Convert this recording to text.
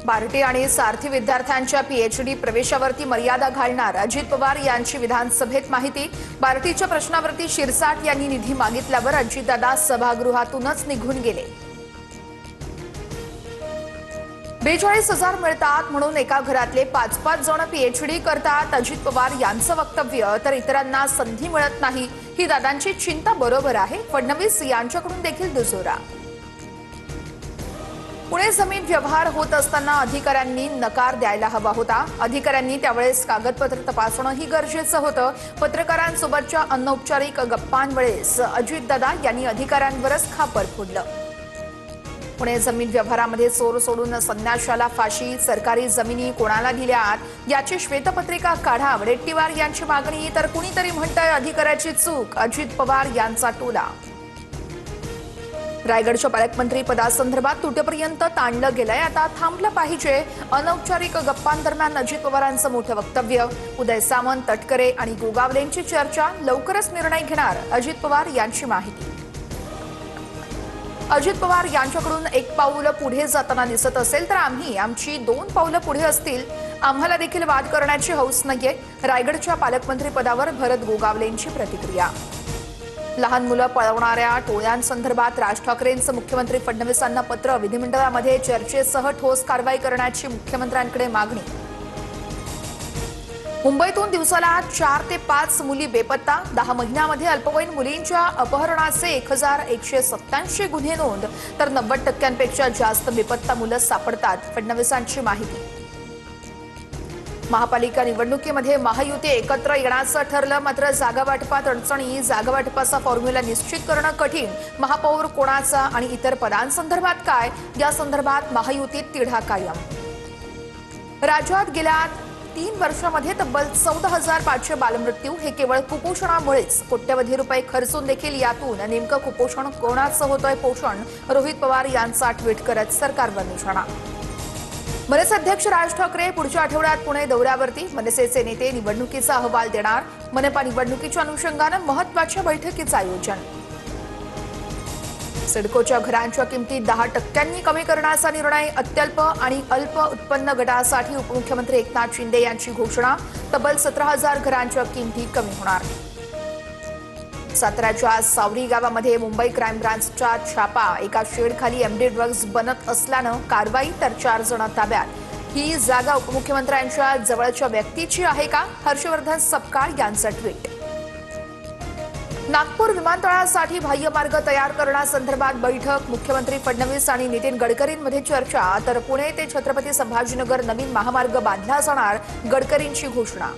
बार्टी आणि सारथी विद्यार्थ्यांच्या पीएचडी प्रवेशावरती मर्यादा घालणार अजित पवार यांची विधानसभेत माहिती। बार्टीच्या प्रश्नावरती शिरसाट यांनी निधी मागितल्यावर अजितदादा सभागृहातूनच निघून गेले। 42,000 मिळतात म्हणून एका घरातले 5-5 जण पीएचडी करतात अजित पवार यांचं वक्तव्य, तर इतरांना संधी मिळत नाही ही दादांची चिंता बरोबर आहे। फडणवीस यांच्याकडून देखील दुजोरा। पुणे जमीन व्यवहार होत असताना अधिकाऱ्यांनी नकार द्यायला हवा होता। अधिकाऱ्यांनी त्यावेळेस कागदपत्र तपासणंही गरजेचं होतं। पत्रकारांसोबतच्या अनौपचारिक गप्पांवेळेस अजितदादा यांनी अधिकाऱ्यांवरच खापर फोडलं। पुणे जमीन व्यवहारामध्ये चोर सोडून संन्याशाला फाशी, सरकारी जमिनी कोणाला दिल्यात याची श्वेतपत्रिका काढा, वडेट्टीवार यांची मागणी, तर कुणीतरी म्हणतंय अधिकाऱ्याची चूक, अजित पवार यांचा टोला। रायगडच्या पालकमंत्री पदासंदर्भात तुटेपर्यंत ताणलं गेलंय, आता थांबलं पाहिजे। अनौपचारिक गप्पांदरम्यान अजित पवारांचं मोठं वक्तव्य। उदय सामंत, तटकरे आणि गोगावलेंची चर्चा, लवकरच निर्णय घेणार अजित पवार यांची माहिती। अजित पवार यांच्याकडून एक पाऊल पुढे जाताना दिसत असेल तर आमची 2 पावलं पुढे असतील। आम्हाला देखील वाद करण्याची हौस नाहीये। रायगडच्या पालकमंत्री पदावर भरत गोगावलेंची प्रतिक्रिया। लहान मुलं पळवणाऱ्या टोळ्यांसंदर्भात राज ठाकरेंचं मुख्यमंत्री फडणवीसांना पत्र, विधिमंडळामध्ये चर्चेसह ठोस कारवाई करण्याची मुख्यमंत्र्यांकडे मागणी। मुंबईतून दिवसाला 4 ते 5 मुली बेपत्ता, 10 महिन्यामध्ये अल्पवयीन मुलींच्या अपहरणाचे 1187 गुन्हे नोंद, तर 90% जास्त बेपत्ता मुलं सापडतात, फडणवीसांची माहिती। महापालिका निवडणुकीमध्ये महायुती एकत्र येण्याचं ठरलं, मात्र जागा वाटपात अडचणी, जागा वाटपाचा फॉर्म्युला निश्चित करणं कठीण। महापौर कोणाचा आणि इतर पदांसंदर्भात काय, या संदर्भात महायुतीत तिढा कायम। राज्यात गेल्या 3 वर्षांमध्ये तब्बल 14,500 बालमृत्यू, हे केवळ कुपोषणामुळेच। कोट्यवधी रुपये खर्चून देखील यातून नेमकं कुपोषण कोणाचं होतंय पोषण, रोहित पवार यांचा ट्विट करत सरकारवर निशाणा। मनसे अध्यक्ष राज ठाकरे पुढच्या आठवड्यात पुणे दौऱ्यावरती, मनसेचे नेते निवडणुकीचा अहवाल देणार। मनपा निवडणुकीच्या अनुषंगानं महत्त्वाच्या बैठकीचं आयोजन। सिडकोच्या घरांच्या किमती 10% कमी करण्याचा निर्णय, अत्यल्प आणि अल्प उत्पन्न गटासाठी उपमुख्यमंत्री एकनाथ शिंदे यांची घोषणा। तब्बल 17,000 घरांच्या किमती कमी होणार। साताऱ्याच्या सावरी गावामध्ये मुंबई क्राईम ब्रांचचा छापा, एका शेडखाली एमडी ड्रग्ज बनत असल्यानं कारवाई, तर 4 जण ताब्यात। ही जागा उपमुख्यमंत्र्यांच्या जवळच्या व्यक्तीची आहे का, हर्षवर्धन सपकाळ यांचं ट्विट। नागपूर विमानतळासाठी बाह्यमार्ग तयार करण्यासंदर्भात बैठक, मुख्यमंत्री फडणवीस आणि नितीन गडकरींमध्ये चर्चा, तर पुणे ते छत्रपती संभाजीनगर नवीन महामार्ग बांधला जाणार, गडकरींची घोषणा।